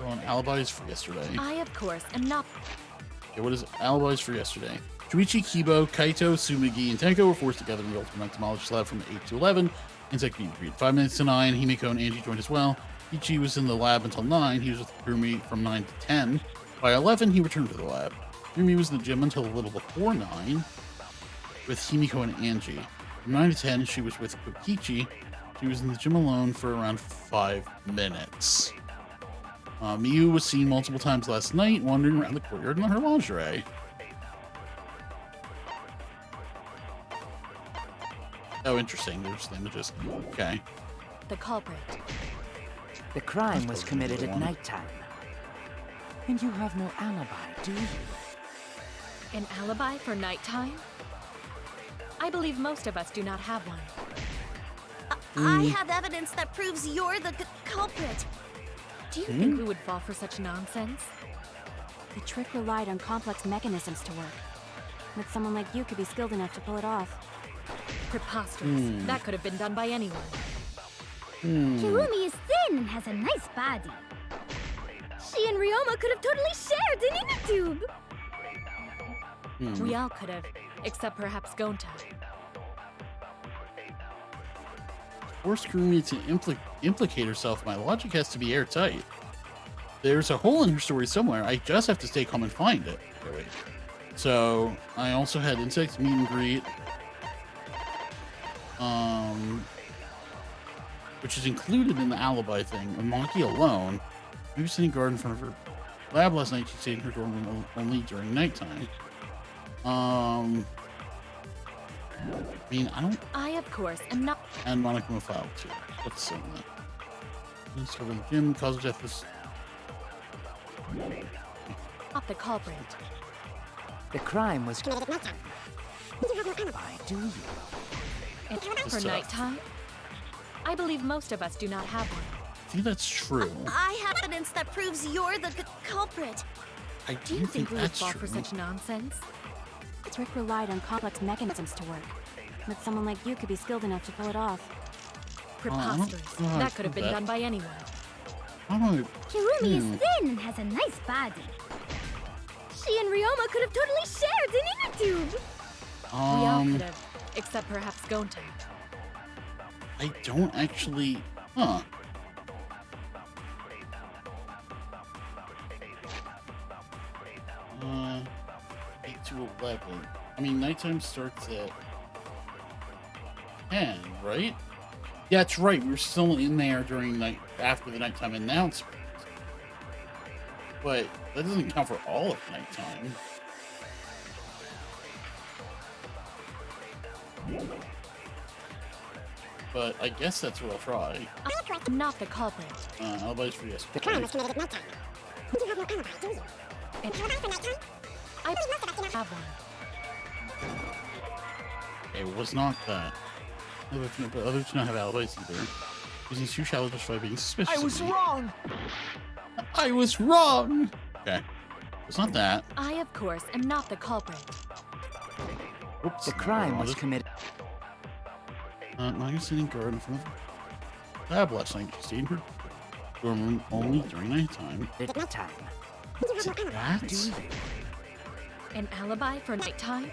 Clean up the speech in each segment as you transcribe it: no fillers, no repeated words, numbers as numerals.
on alibis for yesterday. I, of course, am not. Okay, what is alibis for yesterday? Shuichi, Kibo, Kaito, Sumigi, and Tenko were forced together in the Ultimate Entomologist Lab from 8 to 11. Insect meet and greet. 5 minutes to 9. Himiko and Angie joined as well. Ichi was in the lab until 9. He was with Kurumi from 9 to 10. By 11, he returned to the lab. Kurumi was in the gym until a little before 9 with Himiko and Angie. From 9 to 10, she was with Kokichi. She was in the gym alone for around 5 minutes. Miyu was seen multiple times last night, wandering around the courtyard in her lingerie. Oh, interesting. There's images. Okay. The culprit. The crime was committed at nighttime. And you have no alibi, do you? An alibi for nighttime? I believe most of us do not have one. I have evidence that proves you're the culprit. Do you think we would fall for such nonsense? The trick relied on complex mechanisms to work. But someone like you could be skilled enough to pull it off. Preposterous. That could have been done by anyone. Kirumi is thin and has a nice body. She and Ryoma could have totally shared an inner tube. We all could have, except perhaps Gonta. Force Kurumi to implicate herself. My logic has to be airtight. There's a hole in her story somewhere. I just have to stay calm and find it. Okay, wait. So I also had insect meet and greet, which is included in the alibi thing. A monkey alone. Maybe sitting guard in front of her lab last night. She stayed in her dorm only during nighttime. I mean, I don't. I, of course, am not. And Monica file too. Let's see that. Let's go to the gym. Cause of death is Not the culprit. The crime was committed at nighttime. You have no alibi, do you? And for nighttime? I believe most of us do not have one. I think that's true. I have evidence that proves you're the culprit. I Do you think we would that's fall true. for such nonsense? The trick relied on complex mechanisms to work. But someone like you could be skilled enough to pull it off. Preposterous. know how to That could have prove been that. done by anyone. I don't know. Kirumi is thin and has a nice body. She and Ryoma could have totally shared an inner tube. We all could have, except perhaps Gonta. I don't actually. Huh. Uh, 8 to 11. I mean, nighttime starts at 10, right? Yeah, that's right. We were still in there during night after the nighttime announcement. But that doesn't count for all of nighttime. But I guess that's what I'll try. Not the culprit. Alibis for yesterday. The crime was committed at nighttime. You have no alibi, do you? And Alibi for nighttime? I have one. It was not that. But others do not have alibis either. Using too shallow just by being suspicious. I was of me. wrong! I was wrong! Okay. It's not that. I, of course, am not the culprit. Oops. The crime was committed. Naga sitting guard in front of the lab last night. She stayed in her dorm room only during nighttime. At nighttime. Is it that? Do you? An alibi for nighttime?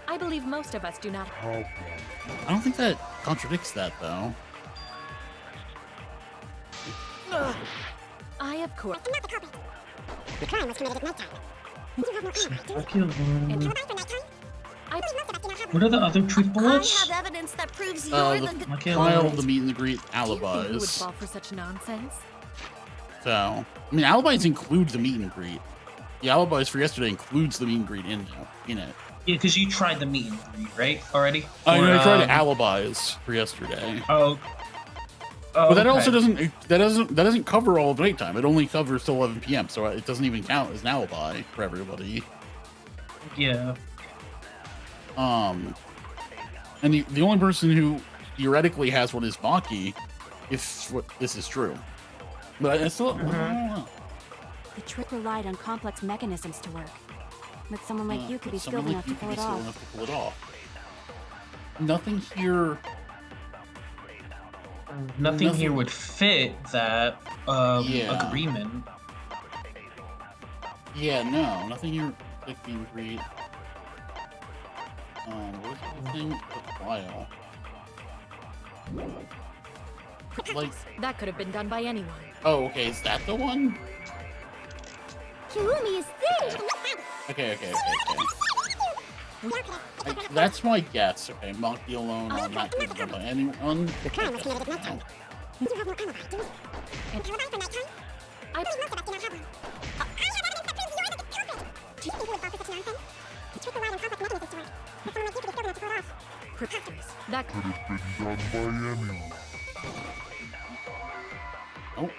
I believe most of us do not. I don't think that contradicts that, though. I, of course. I'm not the culprit. The crime was committed at nighttime. You have no alibi, do you? Okay, And Alibi for nighttime? I, what are the other truth I bullets? have evidence that proves you're The the Okay, file, well, the meet and the greet, do you think we would alibis. fall for such nonsense? So, I mean, alibis include the meet and greet. The alibis for yesterday includes the meet and greet in it. yeah, because you tried the meet and greet, right? Already? I Or, tried alibis for yesterday. Oh. But that okay. also doesn't cover all of nighttime. It only covers till 11 p.m. So it doesn't even count as an alibi for everybody. Yeah. And the only person who theoretically has one is Maki, if this is true. But I still, I don't know. The trick relied on complex mechanisms to work. But someone like you could be skilled Someone like enough to you pull could be it skilled off. enough to pull it off. Nothing here. Nothing here would fit that Yeah. agreement. Yeah, no, nothing here like being great. What's the thing? The file. Like, That could have been done by anyone. oh, okay, is that the one? Kirumi is thin. Okay. That's my guess. Okay, monkey alone on that could be done by anyone. The crime was committed at night time. You have no alibi, do you? And Alibi for night time? I Most of us do not have one. I have evidence that proves you're the culprit. Do you think you would fall for such nonsense? The trick relied on complex mechanisms to work. But someone like you could be skilled enough to pull it off. preposterous. That Could have been done by anyone. Oh.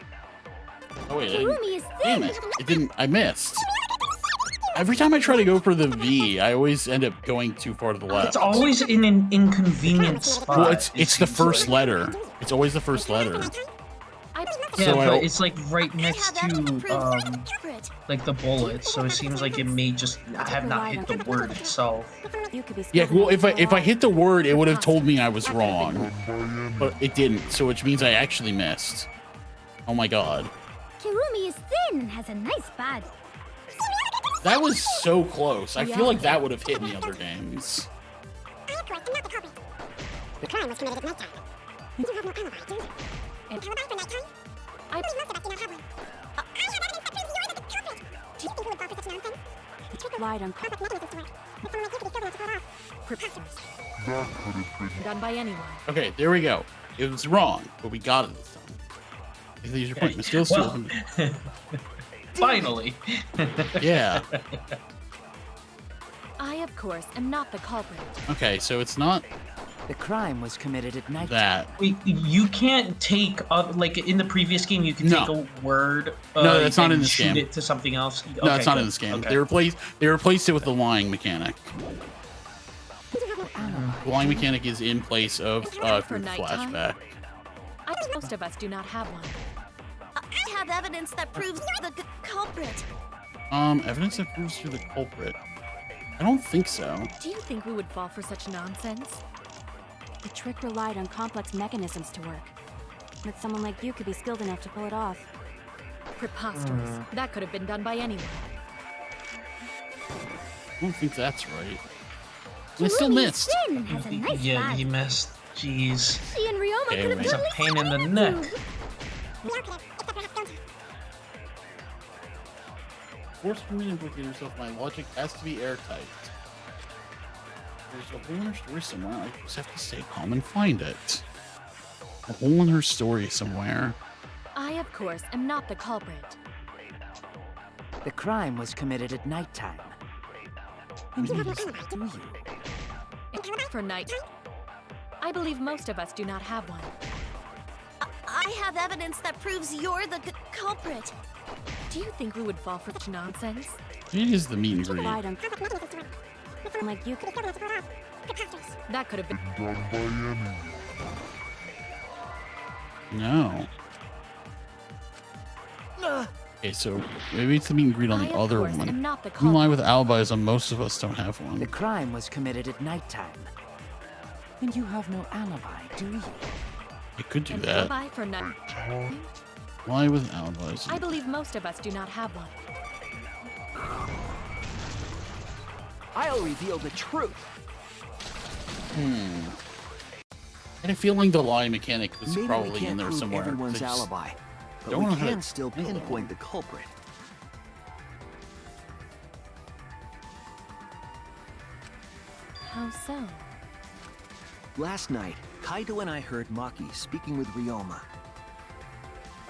Oh wait, Kirumi is damn thin. it! It didn't. I missed. Every time I try to go for the V, I always end up going too far to the left. It's always in an inconvenient spot. Well, it it's the seems first like. letter. It's always the first letter. I Yeah, So but I- it's like right next to like the bullet, so it seems like it may just have not hit the word itself. You could be Yeah, skilled well, enough to if pull I it hit the word, it would have told me I was Done wrong, by anyone. but it didn't. So which means I actually missed. Oh my god, Kirumi is thin and has a nice body. that was so close. I feel like Yeah. that would have hit in the other games. I, of course, am not the culprit. The crime was committed at night time. You have no alibi, do you? And- Alibi for night time? I Most of us do not have one. I have evidence that proves you're the culprit. Do you think you would fall for such nonsense? The trick Lied on complex mechanisms to work. But someone like you could be skilled enough to pull it off. preposterous. That could have been Done by anyone. Okay, there we go. It was wrong, but we got it this time. I think your point. It's still Well, finally. yeah. I, of course, am not the culprit. Okay, so it's not The crime was committed at night. that. Wait, you can't take like in the previous game. You can No. take a word. No, that's not and in this shoot game. it to something else. No, Okay, it's not in good. this game. Okay. They replaced it with the lying mechanic. Alibi. The lying mechanic is in place of For through the nighttime? flashback. Most of us do not have one. I have evidence that proves you're the culprit. Evidence that proves you're the culprit. I don't think so. Do you think we would fall for such nonsense? The trick relied on complex mechanisms to work. But someone like you could be skilled enough to pull it off. Preposterous. That could have been done by anyone. I don't think that's right. I still missed. Thin and has a nice Yeah, body. he missed. Jeez. She and Ryoma Okay, could have wait. It's a totally pain in the studied neck. you. We are correct, except perhaps don't. Forced for me to implicate herself, my logic has to be airtight. There's a hole in her story somewhere. I just have to stay calm and find it. A hole in her story somewhere. I, of course, am not the culprit. The crime was committed at nighttime. And you just do you? For night. I believe most of us do not have one. I have evidence that proves you're the culprit. Do you think we would fall for such nonsense? It is the meet and greet. Relied on Complex mechanisms to work. But someone like you could. could be skilled enough to pull it off. Preposterous. That could have been. done by anyone. No. Okay, so maybe it's the meet and greet on I, the of other course, one. am not the You lie culprit. with alibis on most of us don't have one. The crime was committed at nighttime. And you have no alibi, do you? I could do An that. alibi for night. Lie with alibis. I believe most of us do not have one. I'll reveal the truth. I had a feeling the lie mechanic was Maybe we probably can't in there prove somewhere. everyone's I just alibi, but don't we know how to can still handle it. pinpoint the culprit. How so? Last night, Kaito and I heard Maki speaking with Ryoma,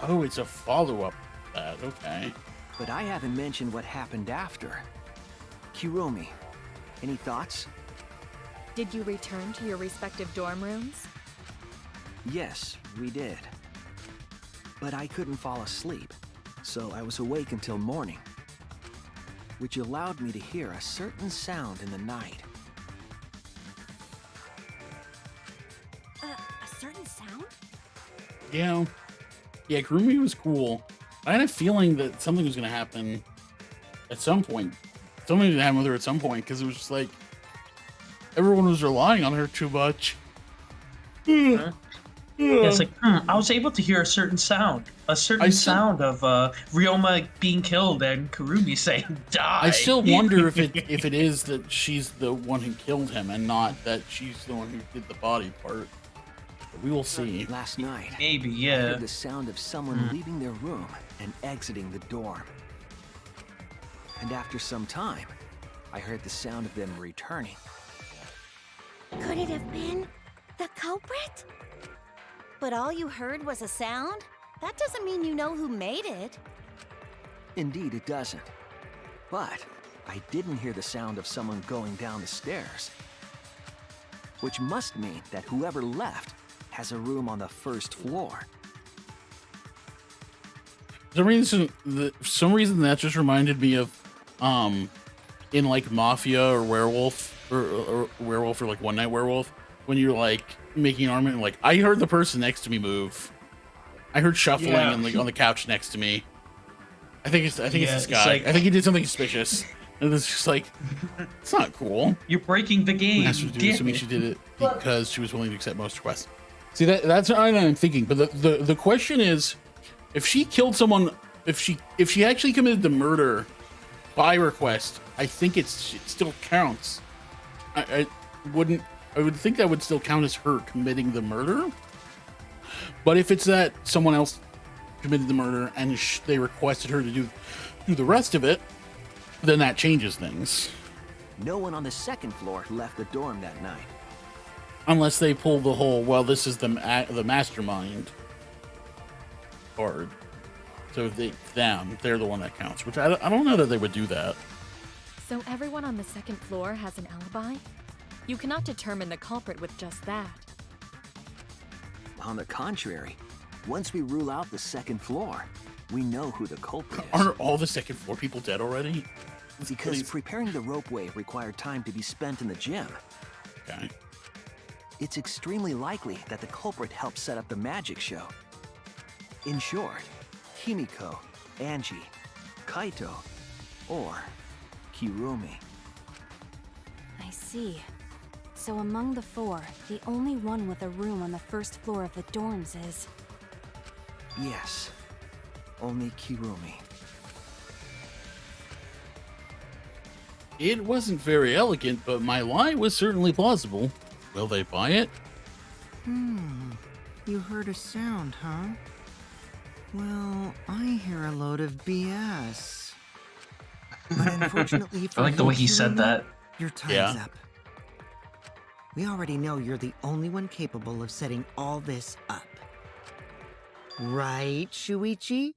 Oh, it's a follow-up to that. Okay. but I haven't mentioned what happened after. Kirumi, any thoughts? Did you return to your respective dorm rooms? Yes, we did. But I couldn't fall asleep, so I was awake until morning, which allowed me to hear a certain sound in the night. A certain sound? Yeah. Yeah, Kurumi was cool. I had a feeling that something was going to happen at some point. Something was going to happen with her at some point because it was just like everyone was relying on her too much. Yeah, it's like, I was able to hear a certain sound. A certain sound of Ryoma being killed and Kurumi saying, die. I still wonder if it is that she's the one who killed him and not that she's the one who did the body part. But we will see. Last night, Maybe, I yeah. heard the sound of someone leaving their room and exiting the dorm. And after some time, I heard the sound of them returning. Could it have been the culprit? But all you heard was a sound? That doesn't mean you know who made it. Indeed, it doesn't. But I didn't hear the sound of someone going down the stairs. Which must mean that whoever left has a room on the first floor. For some reason that just reminded me of in like Mafia or Werewolf or Werewolf or like One Night Werewolf, when you're like making an armament, like I heard the person next to me move. I heard shuffling on the couch next to me. I think it's this guy. Like, I think he did something suspicious. And it's just like, it's not cool. You're breaking the game. Assuming she did it because she was willing to accept most requests. See, that's what I'm thinking. But the question is, if she killed someone, if she actually committed the murder by request, I think it still counts. I would think that would still count as her committing the murder. But if it's that someone else committed the murder and they requested her to do the rest of it, then that changes things. No one on the second floor left the dorm that night. Unless they pull the whole, well, this is the mastermind card. So they're the one that counts, which I don't know that they would do that. So everyone on the second floor has an alibi? You cannot determine the culprit with just that. On the contrary, once we rule out the second floor, we know who the culprit is. Aren't all the second floor people dead already? Because preparing the ropeway required time to be spent in the gym. Okay. It's extremely likely that the culprit helped set up the magic show. In short, Himiko, Angie, Kaito, or Kirumi. I see. So among the four, the only one with a room on the first floor of the dorms is... Yes, only Kirumi. It wasn't very elegant, but my lie was certainly plausible. Will they buy it? You heard a sound, huh? Well, I hear a load of BS. But unfortunately for I like the way he said that. Your time's up. We already know you're the only one capable of setting all this up. Right, Shuichi?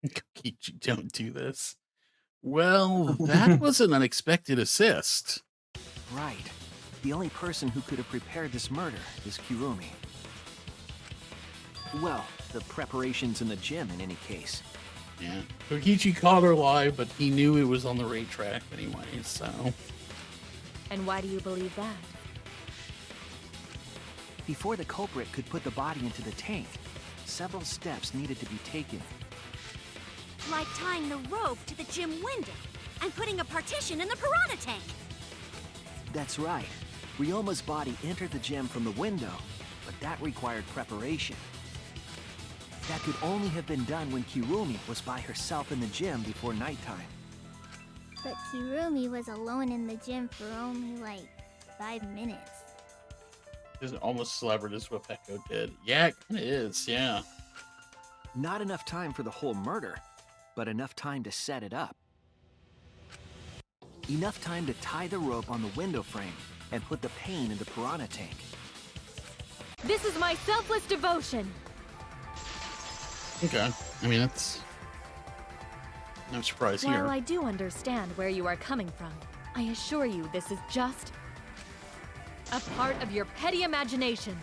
Kokichi, don't do this. Well, that was an unexpected assist. Right. The only person who could have prepared this murder is Kirumi. Well, the preparations in the gym in any case. Yeah. Kokichi caught her lie, but he knew it was on the right track anyway, so... And why do you believe that? Before the culprit could put the body into the tank, several steps needed to be taken. Like tying the rope to the gym window and putting a partition in the piranha tank. That's right. Ryoma's body entered the gym from the window, but that required preparation. That could only have been done when Kirumi was by herself in the gym before nighttime. But Kirumi was alone in the gym for only like 5 minutes. Isn't almost celebrity as what Pecco did. Yeah, it kind of is, yeah. Not enough time for the whole murder, but enough time to set it up. Enough time to tie the rope on the window frame and put the pain in the piranha tank. This is my selfless devotion. Okay. I mean, that's... no surprise here. While I do understand where you are coming from, I assure you this is just a part of your petty imagination.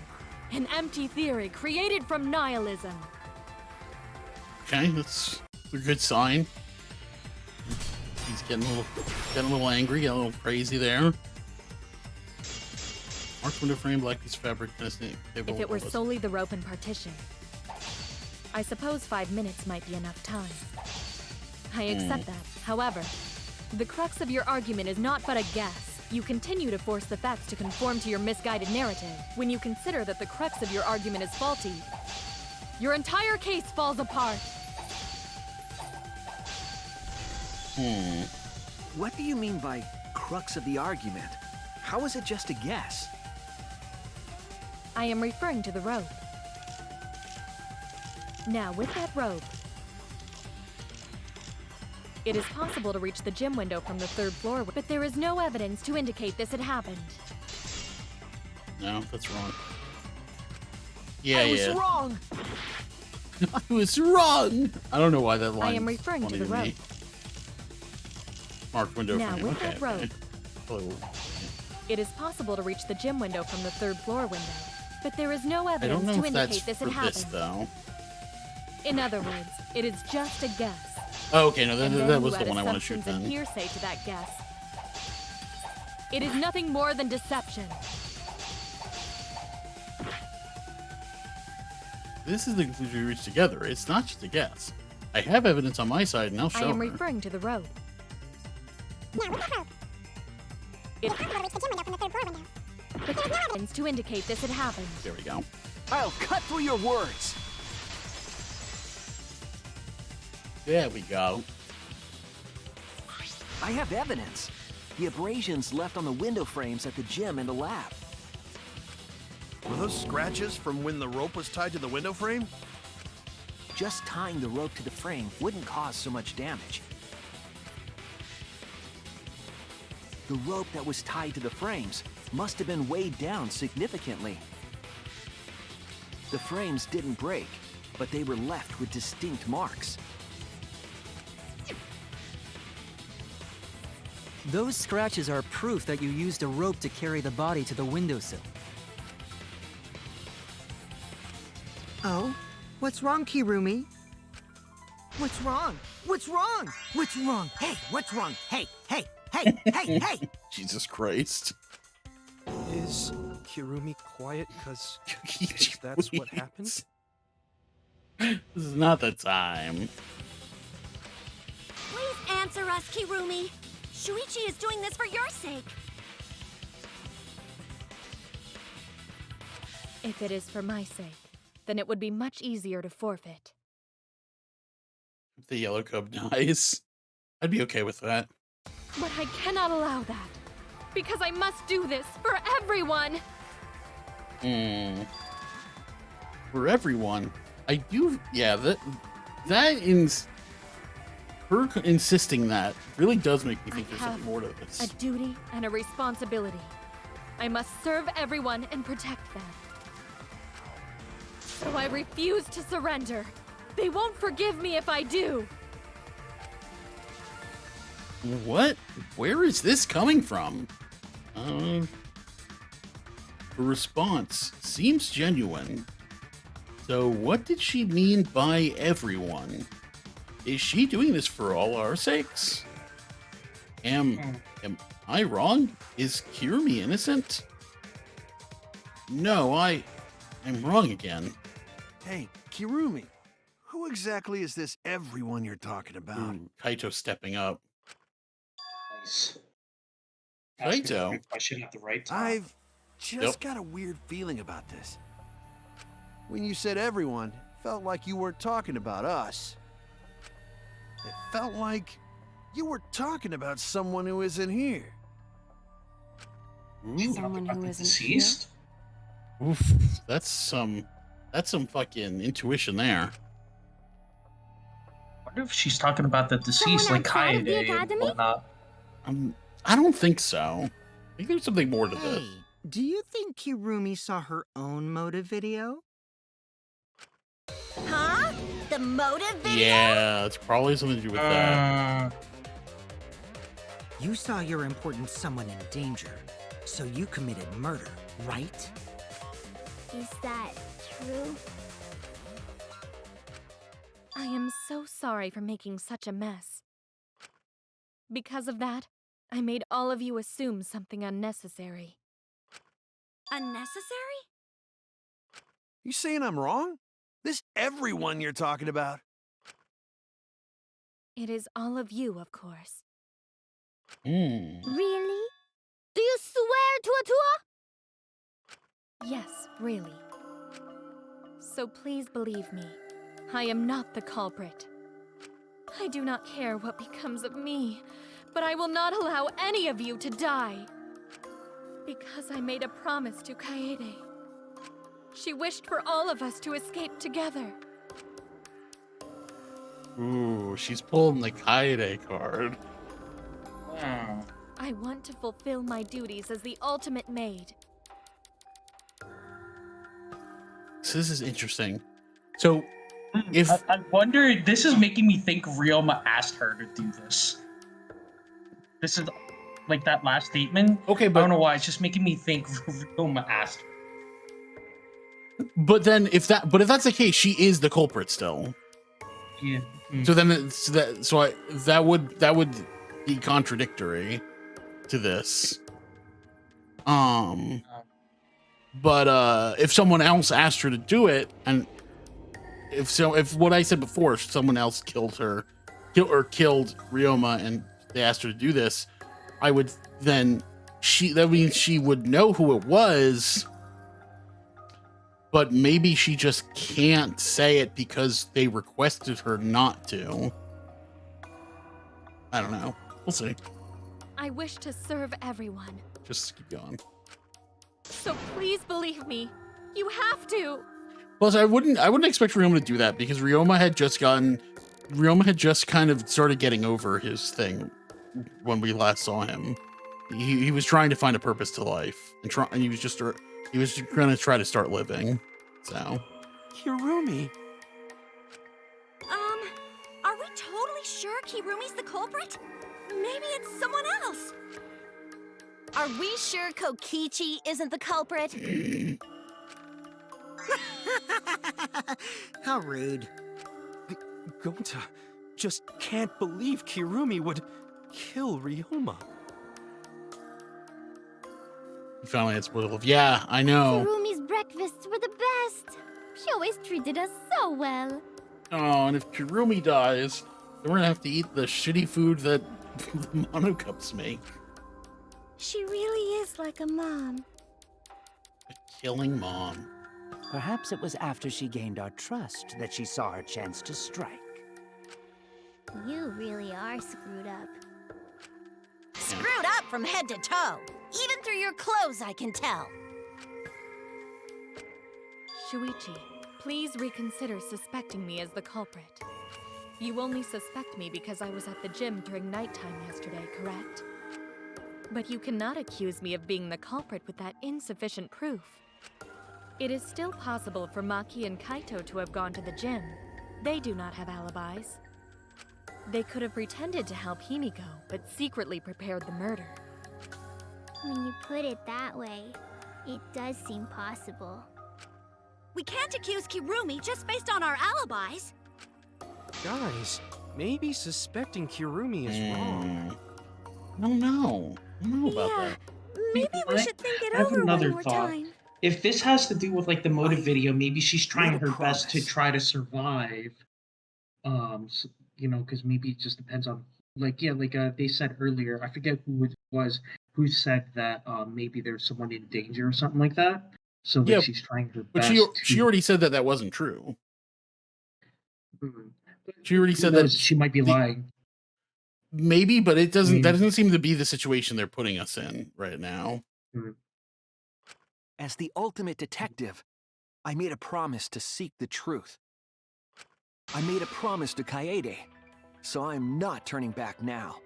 An empty theory created from nihilism. Okay, that's a good sign. He's getting a little angry, getting a little crazy there. Marked window frame, black piece of fabric, If it were solely the rope and partition, I suppose 5 minutes might be enough time. I accept that. However, the crux of your argument is not but a guess. You continue to force the facts to conform to your misguided narrative. When you consider that the crux of your argument is faulty, your entire case falls apart. What do you mean by crux of the argument? How is it just a guess? I am referring to the rope. Now, with that rope, it is possible to reach the gym window from the 3rd floor, but there is no evidence to indicate this had happened. No, that's wrong. Yeah, I was wrong! I was wrong! I don't know why that line I am referring to the rope. me. Marked window Now, frame. with Okay. that rope, it is possible to reach the gym window from the 3rd floor window, but there is no I don't evidence know to if that's indicate this for had happened. this, though. In other words, it is just a guess. Oh, okay, no, And then that was you the add one I want to shoot assumptions and then. hearsay to that guess. It is nothing more than deception. This is the conclusion we reached together. It's not just a guess. I have evidence on my side, and I'll show I am her. referring to the rope. It evidence to indicate this had happened. There we go. I'll cut through your words! There we go. I have evidence. The abrasions left on the window frames at the gym and the lab. Were those scratches from when the rope was tied to the window frame? Just tying the rope to the frame wouldn't cause so much damage. The rope that was tied to the frames must have been weighed down significantly. The frames didn't break, but they were left with distinct marks. Those scratches are proof that you used a rope to carry the body to the windowsill. Oh? What's wrong, Kirumi? What's wrong? What's wrong? What's wrong? Hey, what's wrong? Hey, hey, hey, hey, hey! Jesus Christ. Is Kirumi quiet because Kokichi, that's what please. happened? This is not the time. Please answer us, Kirumi. Shuichi is doing this for your sake. If it is for my sake, then it would be much easier to forfeit. If the yellow cub dies, I'd be okay with that. But I cannot allow that, because I must do this for everyone. For everyone. I do, yeah, her insisting that really does make me think there's something more to A this. duty and a responsibility. I must serve everyone and protect them. So I refuse to surrender. They won't forgive me if I do. What? Where is this coming from? Her response seems genuine. So what did she mean by everyone? Is she doing this for all our sakes? Am I wrong? Is Kirumi innocent? No, I'm wrong again. Hey, Kirumi, who exactly is this everyone you're talking about? Ooh, Kaito stepping up. Nice. Kaito. Question at the right time. I've just got a weird feeling about this. When you said everyone, it felt like you weren't talking about us. It felt like you were talking about someone who isn't here. Ooh. Someone who isn't Deceased? Oof, that's some fucking intuition there. I wonder if she's talking about the deceased, Someone like outside of the Kaede and academy? whatnot. I don't think so. I think there's something more to Hey, this. do you think Kirumi saw her own motive video? Huh? The motive video? Yeah, it's probably something to do with that. You saw your important someone in danger, so you committed murder, right? Is that true? I am so sorry for making such a mess. Because of that, I made all of you assume something unnecessary. Unnecessary? You saying I'm wrong? This everyone you're talking about? It is all of you, of course. Hmm. Really? Do you swear to Atua? Yes, really. So please believe me. I am not the culprit. I do not care what becomes of me, but I will not allow any of you to die. Because I made a promise to Kaede. She wished for all of us to escape together. Ooh, she's pulling the Kaede card. I want to fulfill my duties as the ultimate maid. So this is interesting. So, if I wonder, this is making me think Ryoma asked her to do this. This is like that last statement. Okay, but I don't know why. It's just making me think Ryoma asked her. But then, if that's the case, she is the culprit still. Yeah. So then, that would be contradictory to this. But if someone else asked her to do it, and if what I said before, if someone else killed Ryoma, and they asked her to do this, that means she would know who it was. But maybe she just can't say it because they requested her not to. I don't know. We'll see. I wish to serve everyone. Just keep going. So please believe me. You have to. Plus, I wouldn't expect Ryoma to do that because Ryoma had just kind of started getting over his thing when we last saw him. He was trying to find a purpose to life, and he was gonna try to start living. So. Kirumi. Are we totally sure Kirumi's the culprit? Maybe it's someone else. Are we sure Kokichi isn't the culprit? How rude. Gonta just can't believe Kirumi would kill Ryoma. He finally had spoiled love. Yeah, I know. Kirumi's breakfasts were the best. She always treated us so well. Oh, and if Kirumi dies, then we're gonna have to eat the shitty food that the Monocups make. She really is like a mom. A killing mom. Perhaps it was after she gained our trust that she saw her chance to strike. You really are screwed up. Screwed up from head to toe. Even through your clothes, I can tell. Shuichi, please reconsider suspecting me as the culprit. You only suspect me because I was at the gym during nighttime yesterday, correct? But you cannot accuse me of being the culprit with that insufficient proof. It is still possible for Maki and Kaito to have gone to the gym. They do not have alibis. They could have pretended to help Himiko, but secretly prepared the murder. When you put it that way, it does seem possible. We can't accuse Kirumi just based on our alibis. Guys, maybe suspecting Kirumi is wrong. I don't know about that. Maybe we should think it I have over another one more thought. time. If this has to do with like the motive video, maybe she's trying her best to try to survive. You know, because maybe it just depends on they said earlier. I forget who it was who said that maybe there's someone in danger or something like that. So Yeah, she's trying her But best. she already said that wasn't true. Mhm. She already said knows, that she might be lying. Maybe, but it doesn't. That doesn't seem to be the situation they're putting us in right now. As the ultimate detective, I made a promise to seek the truth. I made a promise to Kaede, so I'm not turning back now.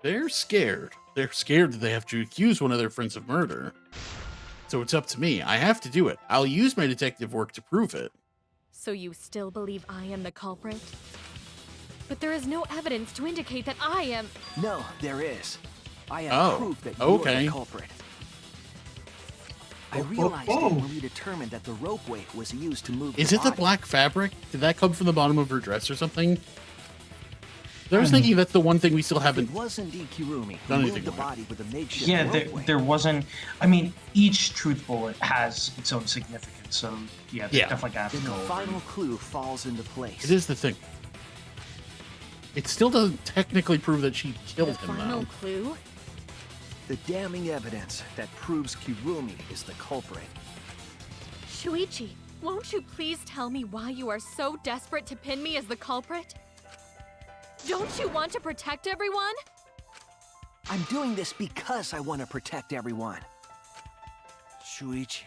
They're scared. They're scared that they have to accuse one of their friends of murder. So it's up to me. I have to do it. I'll use my detective work to prove it. So you still believe I am the culprit? But there is no evidence to indicate that I am... No, there is. I have proof that you're the culprit. I realized it when we determined that the ropeway was used to move Is the it the body. black fabric? Did that come from the bottom of her dress or something? I was thinking that's the one thing we still haven't It was indeed Kirumi who done moved anything the with. body with a makeshift Yeah, ropeway. there wasn't. I mean, each truth bullet has its own significance. So yeah, they definitely have to Then go the over. final clue falls into place. It is the thing. it still doesn't technically prove that she killed The him, final though. clue? The damning evidence that proves Kirumi is the culprit. Shuichi, won't you please tell me why you are so desperate to pin me as the culprit? Don't you want to protect everyone? I'm doing this because I want to protect everyone. Shuichi.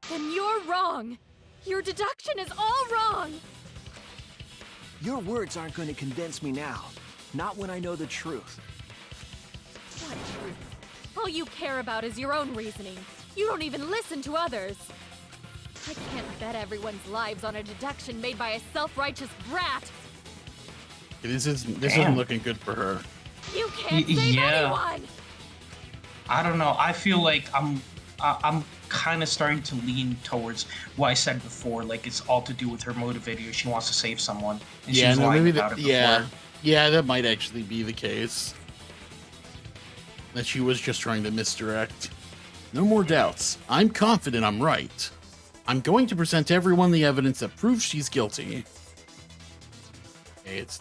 Then you're wrong. Your deduction is all wrong. Your words aren't going to convince me now. Not when I know the truth. What truth? All you care about is your own reasoning. You don't even listen to others. I can't bet everyone's lives on a deduction made by a self-righteous brat. This isn't looking good for her. You can't save anyone! I don't know. I feel like I'm kind of starting to lean towards what I said before. Like, it's all to do with her motive video. She wants to save someone, and she was lying about it before. Yeah, that might actually be the case. That she was just trying to misdirect. No more doubts. I'm confident I'm right. I'm going to present everyone the evidence that proves she's guilty. It's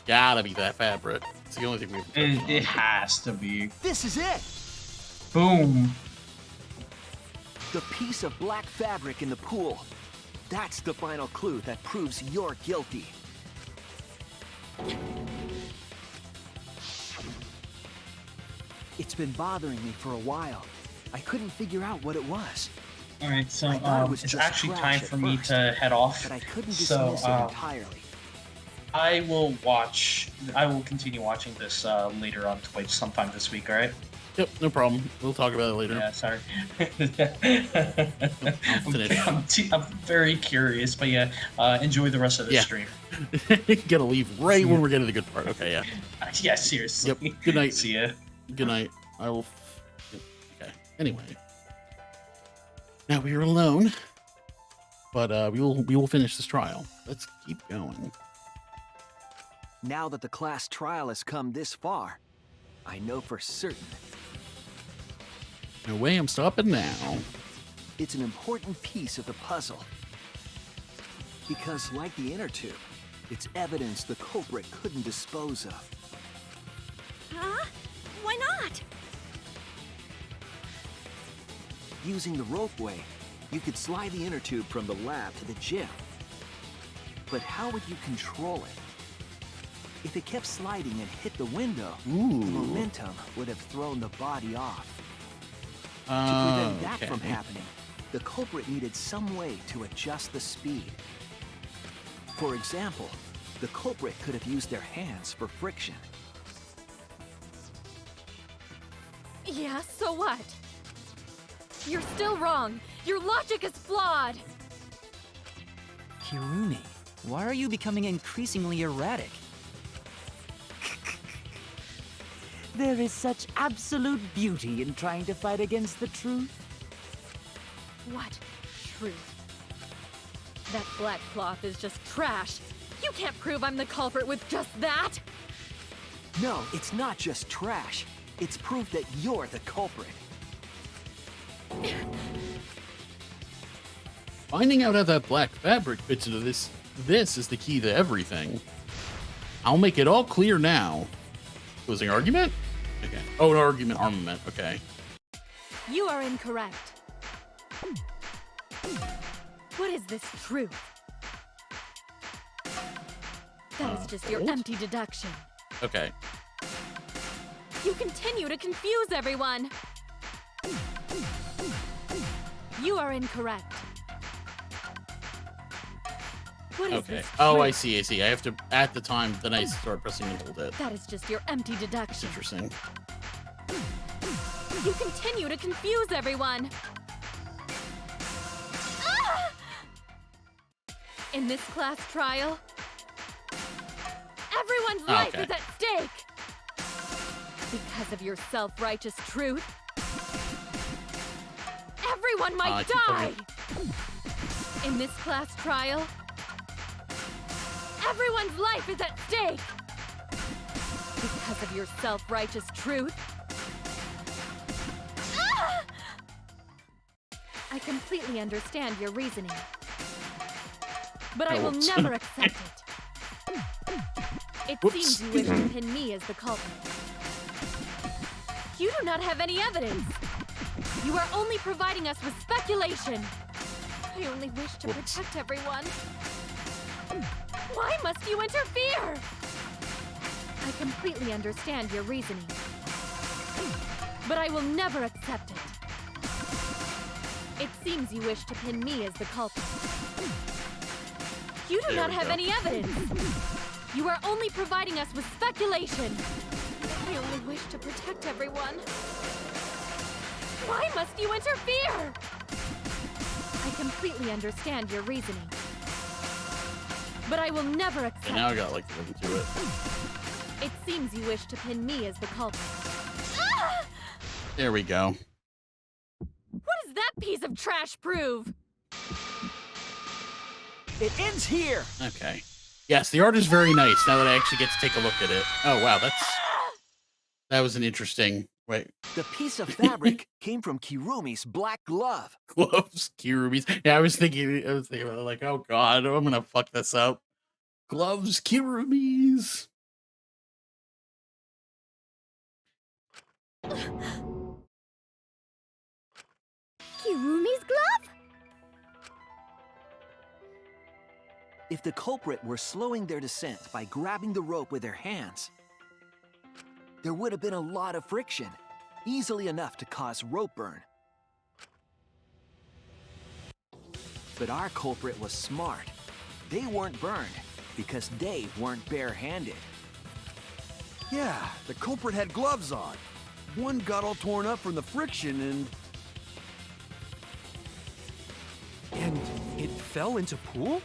gotta be that fabric. It's the only thing we've. It has to be. This is it! Boom. The piece of black fabric in the pool. That's the final clue that proves you're guilty. It's been bothering me for a while. I couldn't figure out what it was. All right, so it's just actually trash time at for me first, to head off. But I couldn't So dismiss it entirely. I will continue watching this later on Twitch sometime this week. All right. Yep, no problem. We'll talk about it later. Yeah, sorry. I'm I'm very curious, but yeah, enjoy the rest of the stream. Gotta leave right when we're getting to the good part. Okay, yeah. Yeah, seriously. Yep. Good night. See ya. Good night. I will. Okay. Anyway, now we are alone, but we will finish this trial. Let's keep going. Now that the class trial has come this far, I know for certain. No way I'm stopping now. It's an important piece of the puzzle. Because like the inner tube, it's evidence the culprit couldn't dispose of. Huh? Why not? Using the ropeway, you could slide the inner tube from the lab to the gym. But how would you control it? If it kept sliding and hit the window, the momentum would have thrown the body off. To prevent that from happening, the culprit needed some way to adjust the speed. For example, the culprit could have used their hands for friction. Yeah, so what? You're still wrong. Your logic is flawed. Kirumi, why are you becoming increasingly erratic? There is such absolute beauty in trying to fight against the truth. What truth? That black cloth is just trash. You can't prove I'm the culprit with just that. No, it's not just trash. It's proof that you're the culprit. Finding out how that black fabric fits into this is the key to everything. I'll make it all clear now. Closing argument? Okay. Oh, an argument armament. Okay. You are incorrect. What is this truth? That is just your empty deduction. Okay. You continue to confuse everyone. You are incorrect. What is Okay. this Oh, truth? I see. I have to, at the time, then I start pressing and hold it. That is just your empty deduction. Interesting. You continue to confuse everyone. Ah! In this class trial, everyone's life is at stake. Because of your self-righteous truth, everyone might die. In this class trial, everyone's life is at stake. Because of your self-righteous truth. Ah! I completely understand your reasoning. But I will never accept it. It Whoops. seems you wish to pin me as the culprit. You do not have any evidence. You are only providing us with speculation. I only wish to protect everyone. Why must you interfere? I completely understand your reasoning, but I will never accept it. It seems you wish to pin me as the culprit. You do not have any evidence. You are only providing us with speculation. I only wish to protect everyone. Why must you interfere? I completely understand your reasoning, but I will never accept. And now I got like to look into it. It seems you wish to pin me as the culprit. There we go. What does that piece of trash prove? It ends here. Okay. Yes, the art is very nice now that I actually get to take a look at it. Oh wow, that was an interesting. Wait. The piece of fabric came from Kirumi's black glove. Gloves, Kirumi's. Yeah, I was thinking like, oh god, I'm gonna fuck this up. Gloves, Kirumi's. Kirumi's glove? If the culprit were slowing their descent by grabbing the rope with their hands, there would have been a lot of friction, easily enough to cause rope burn. But our culprit was smart. They weren't burned because they weren't barehanded. Yeah, the culprit had gloves on. One got all torn up from the friction and... And it fell into pool?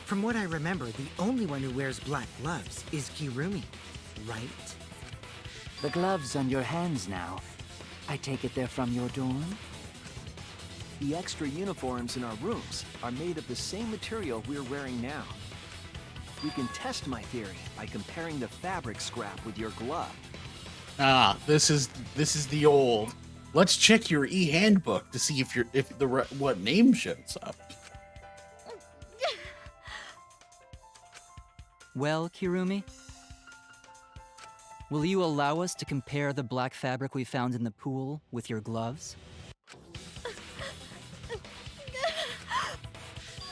From what I remember, the only one who wears black gloves is Kirumi, right? The gloves on your hands now. I take it they're from your dorm? The extra uniforms in our rooms are made of the same material we're wearing now. We can test my theory by comparing the fabric scrap with your glove. Ah, this is the old. Let's check your e-handbook to see what name shows up. Well, Kirumi? Will you allow us to compare the black fabric we found in the pool with your gloves?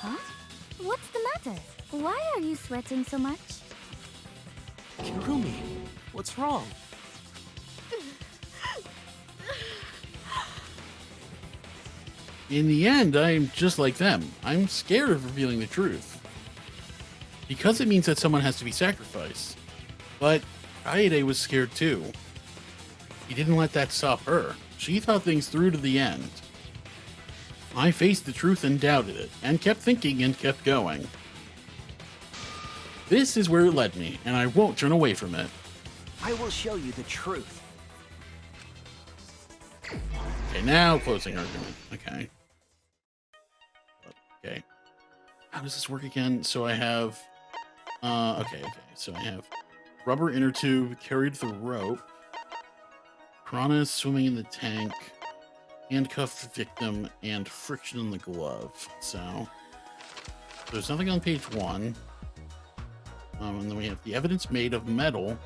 Huh? What's the matter? Why are you sweating so much? Kirumi, what's wrong? In the end, I'm just like them. I'm scared of revealing the truth. Because it means that someone has to be sacrificed. But Kaede was scared too. He didn't let that stop her. She thought things through to the end. I faced the truth and doubted it, and kept thinking and kept going. This is where it led me, and I won't turn away from it. I will show you the truth. Okay, now closing argument. Okay. Okay. How does this work again? So I have... okay. So I have rubber inner tube carried the rope. Piranha swimming in the tank. Handcuff the victim and friction in the glove. So there's nothing on page 1. And then we have the evidence made of metal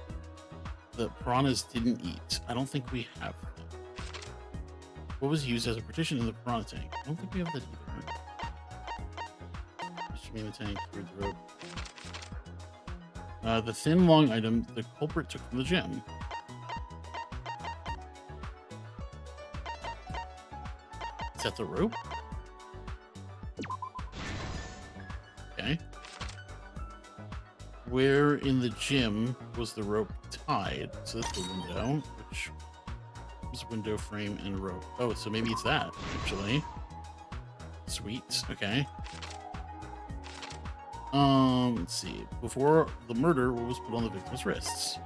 that piranhas didn't eat. I don't think we have that. What was used as a partition in the piranha tank? I don't think we have that either. Swimming in the tank, carried the rope. The thin, long item the culprit took from the gym. Is that the rope? Okay. Where in the gym was the rope tied? So that's the window, which is window frame and rope. Oh, so maybe it's that, actually. Sweet, okay. Let's see. Before the murder, what was put on the victim's wrists?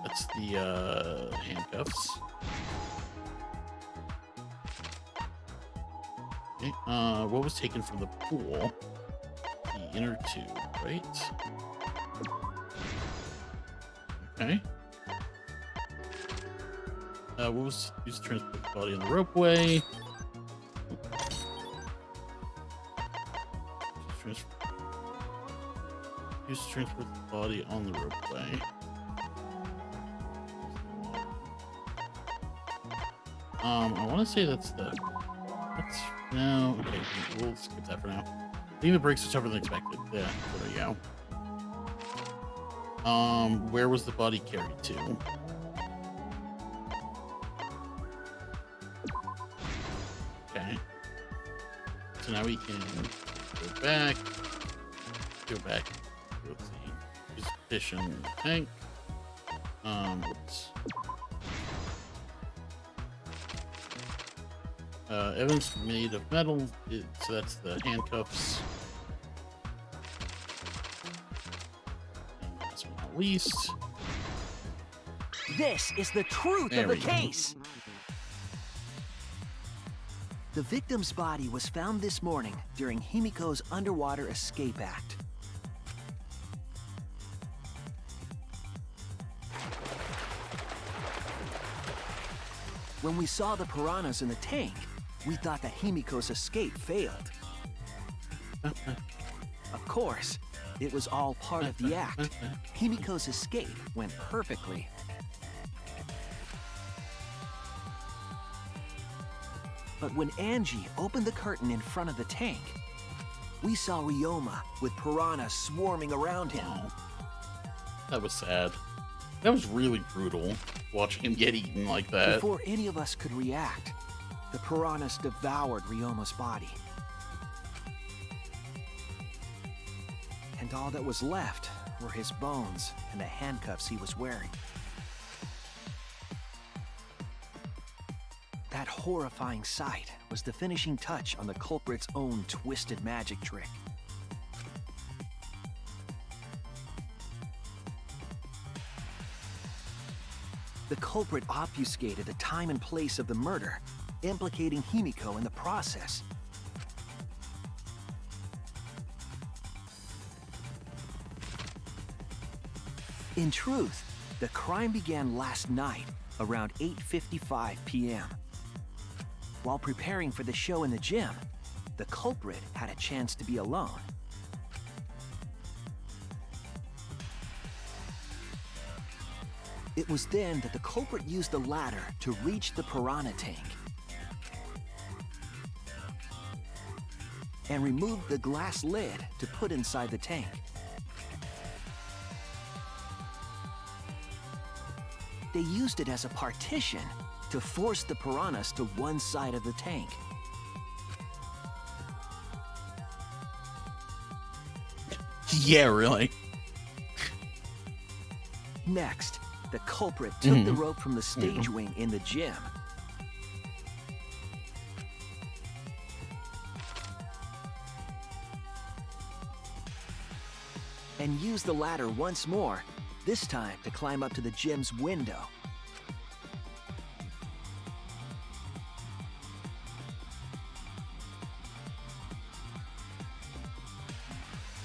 That's the handcuffs. Okay. What was taken from the pool? The inner tube, right? Okay. What was used to transport the body on the ropeway? Used to transport the body on the ropeway. I want to say that's no. Okay, we'll skip that for now. I think the brakes are tougher than expected. Yeah, there we go. Where was the body carried to? Okay. So now we can go back. Let's see. Just position the tank. Whoops. Evidence made of metal. So that's the handcuffs. And last but not least, this is the truth of the case. The victim's body was found this morning during Himiko's underwater escape act. When we saw the piranhas in the tank, we thought that Himiko's escape failed. Of course, it was all part of the act. Himiko's escape went perfectly. But when Angie opened the curtain in front of the tank, we saw Ryoma with piranhas swarming around him. That was sad. That was really brutal, watching him get eaten like that. Before any of us could react, the piranhas devoured Ryoma's body. And all that was left were his bones and the handcuffs he was wearing. That horrifying sight was the finishing touch on the culprit's own twisted magic trick. The culprit obfuscated the time and place of the murder, implicating Himiko in the process. In truth, the crime began last night around 8:55 p.m. While preparing for the show in the gym, the culprit had a chance to be alone. It was then that the culprit used the ladder to reach the piranha tank and removed the glass lid to put inside the tank. They used it as a partition to force the piranhas to one side of the tank. Yeah, really. Next, the culprit took the rope from the stage wing in the gym. And used the ladder once more, this time to climb up to the gym's window.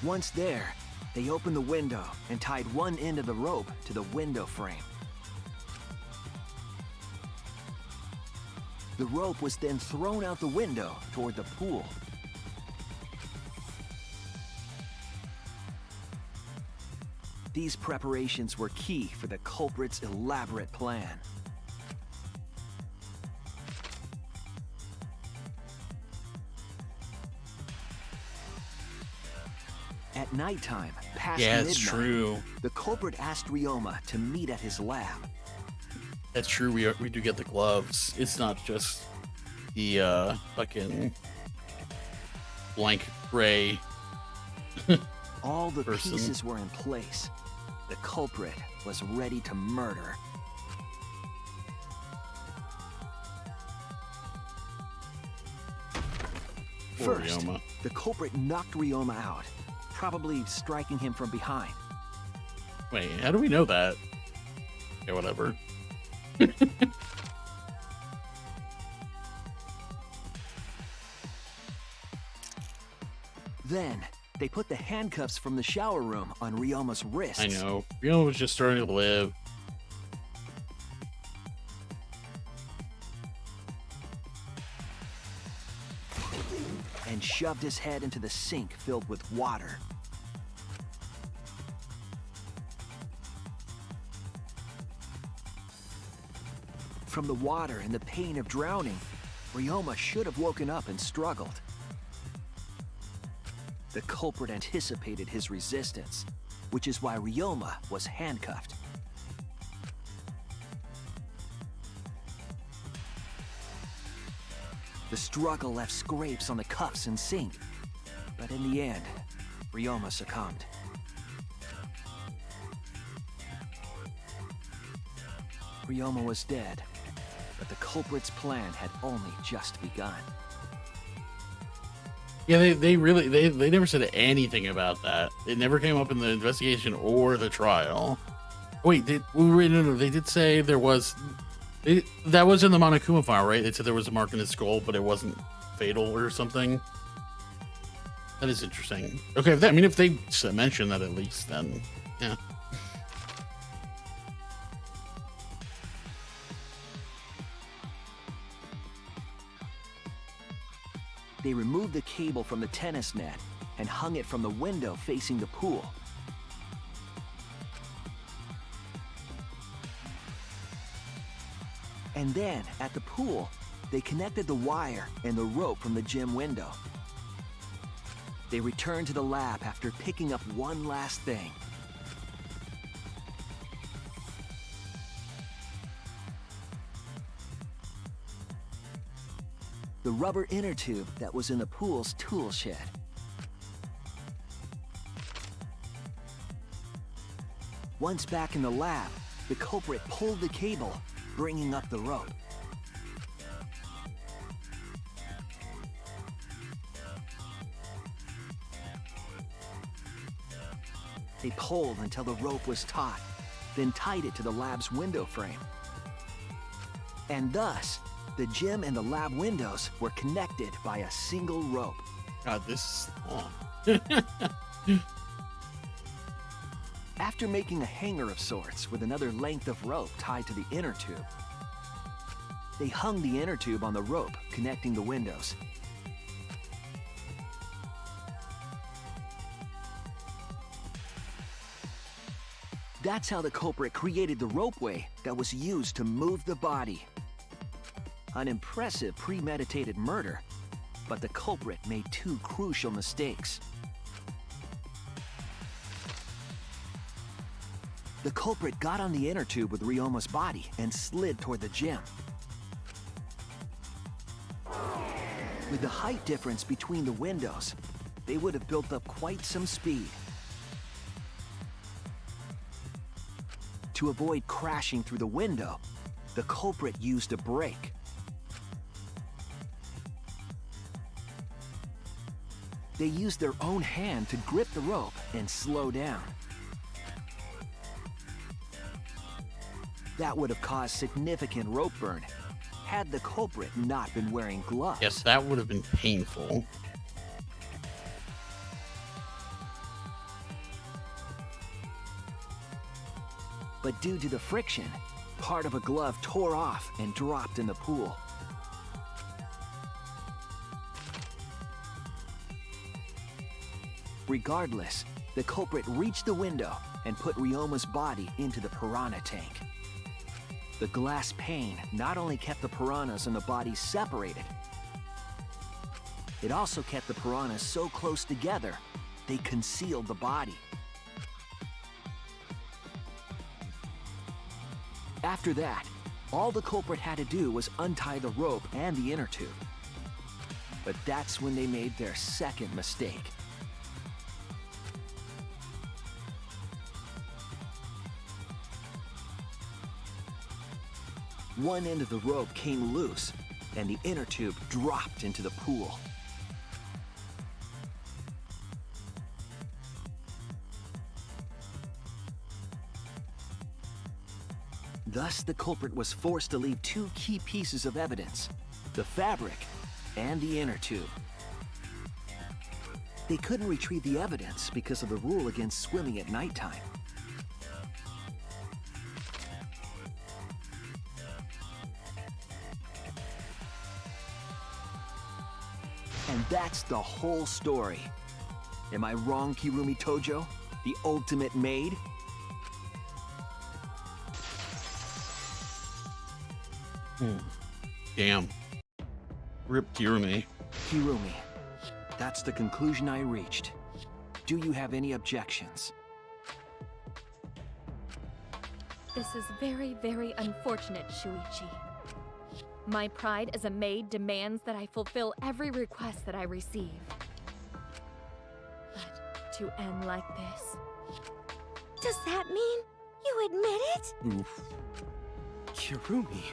Once there, they opened the window and tied one end of the rope to the window frame. The rope was then thrown out the window toward the pool. These preparations were key for the culprit's elaborate plan. At nighttime, past midnight, it's true. The culprit asked Ryoma to meet at his lab. That's true. We do get the gloves. It's not just the fucking blank gray. All the person. pieces were in place. The culprit was ready to murder. Poor First, Ryoma. the culprit knocked Ryoma out, probably striking him from behind. Wait, how do we know that? Okay, whatever. Then, they put the handcuffs from the shower room on Ryoma's wrists. I know. Ryoma was just starting to live. And shoved his head into the sink filled with water. from the water and the pain of drowning, Ryoma should have woken up and struggled. The culprit anticipated his resistance, which is why Ryoma was handcuffed. The struggle left scrapes on the cuffs and sink, but in the end, Ryoma succumbed. Ryoma was dead, but the culprit's plan had only just begun. Yeah, they never said anything about that. It never came up in the investigation or the trial. Wait, no, they did say there was. That was in the Monokuma file, right? They said there was a mark in his skull, but it wasn't fatal or something. That is interesting. Okay, if they mention that at least, then yeah. They removed the cable from the tennis net and hung it from the window facing the pool. And then, at the pool, they connected the wire and the rope from the gym window. They returned to the lab after picking up one last thing. The rubber inner tube that was in the pool's tool shed. Once back in the lab, the culprit pulled the cable, bringing up the rope. They pulled until the rope was taut, then tied it to the lab's window frame. And thus, the gym and the lab windows were connected by a single rope. God, this is long. After making a hanger of sorts with another length of rope tied to the inner tube, they hung the inner tube on the rope connecting the windows. That's how the culprit created the ropeway that was used to move the body. An impressive premeditated murder, but the culprit made two crucial mistakes. The culprit got on the inner tube with Ryoma's body and slid toward the gym. With the height difference between the windows, they would have built up quite some speed. To avoid crashing through the window, the culprit used a brake. They used their own hand to grip the rope and slow down. That would have caused significant rope burn had the culprit not been wearing gloves. Yes, that would have been painful. But due to the friction, part of a glove tore off and dropped in the pool. Regardless, the culprit reached the window and put Ryoma's body into the piranha tank. The glass pane not only kept the piranhas and the body separated, it also kept the piranhas so close together, they concealed the body. After that, all the culprit had to do was untie the rope and the inner tube. But that's when they made their second mistake. One end of the rope came loose, and the inner tube dropped into the pool. Thus, the culprit was forced to leave two key pieces of evidence: the fabric and the inner tube. They couldn't retrieve the evidence because of the rule against swimming at nighttime. And that's the whole story. Am I wrong, Kirumi Tojo? The ultimate maid? Damn. Rip Kirumi. Kirumi, that's the conclusion I reached. Do you have any objections? This is very, very unfortunate, Shuichi. My pride as a maid demands that I fulfill every request that I receive. But to end like this... Does that mean you admit it? Oof. Kirumi.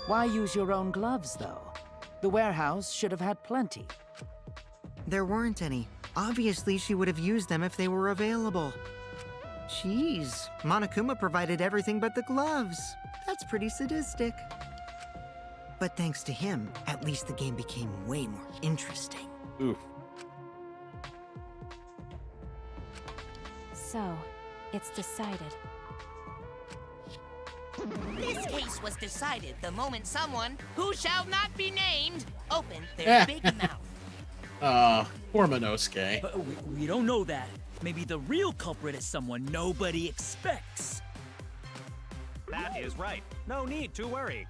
Why use your own gloves, though? The warehouse should have had plenty. There weren't any. Obviously, she would have used them if they were available. Jeez, Monokuma provided everything but the gloves. That's pretty sadistic. But thanks to him, at least the game became way more interesting. Oof. So, it's decided. This case was decided the moment someone, who shall not be named, opened their big mouth. Poor Monosuke. But we don't know that. Maybe the real culprit is someone nobody expects. That is right. No need to worry.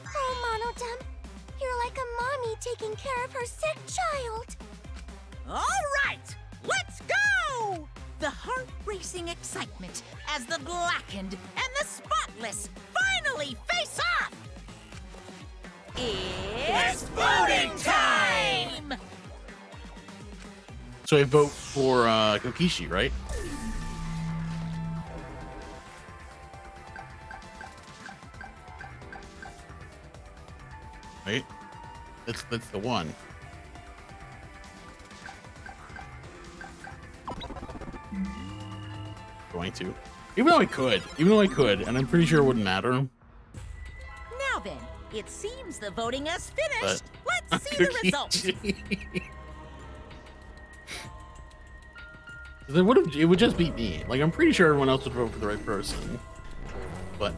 Oh, Monodam, you're like a mommy taking care of her sick child. All right, let's go! The heart-racing excitement as the blackened and the spotless finally face off! It's voting time! So I vote for Kokichi, right? Right? That's the one. Going to. Even though I could, and I'm pretty sure it wouldn't matter. Now then, it seems the voting has finished. But Let's see the results. It would just be me. Like, I'm pretty sure everyone else would vote for the right person. But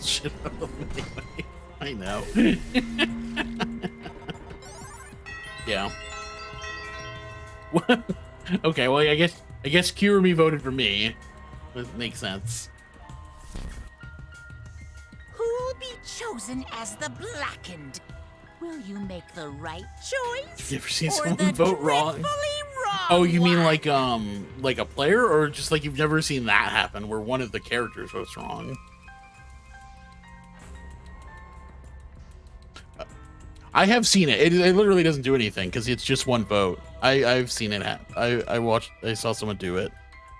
shit out of them anyway. I know. Yeah. Okay, well I guess Kirumi voted for me. That makes sense. Who'll be chosen as the blackened? Will you make the right choice? You ever seen or someone the vote wrong? wrong? Oh, you mean like a player, or just like you've never seen that happen where one of the characters votes wrong? I have seen it. It literally doesn't do anything because it's just one vote. I've seen it happen. I saw someone do it.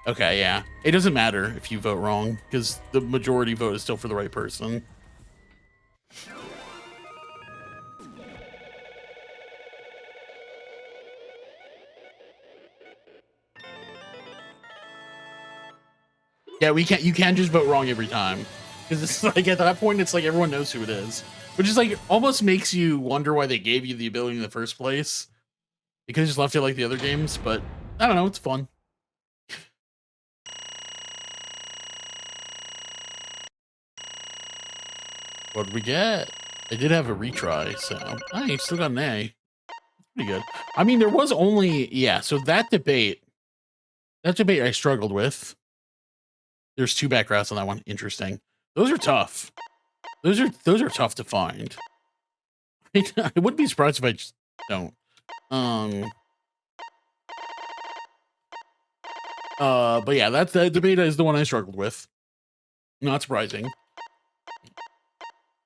Okay, yeah. It doesn't matter if you vote wrong because the majority vote is still for the right person. Yeah, you can't just vote wrong every time. Because it's like at that point it's like everyone knows who it is. Which is like almost makes you wonder why they gave you the ability in the first place. They could have just left it like the other games, but I don't know, it's fun. What did we get? I did have a retry, so I still got an A. Pretty good. I mean, there was only, yeah, so that debate I struggled with. There's 2 backgrounds on that one. Interesting. Those are tough. Those are tough to find. I wouldn't be surprised if I just don't. But yeah, that debate is the one I struggled with. Not surprising.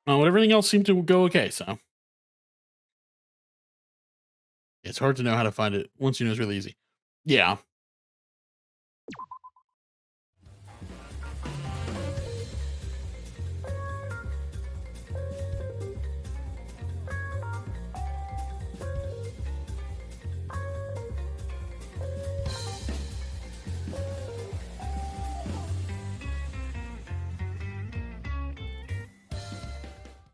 But everything else seemed to go okay, so. It's hard to know how to find it. Once you know, it's really easy. Yeah.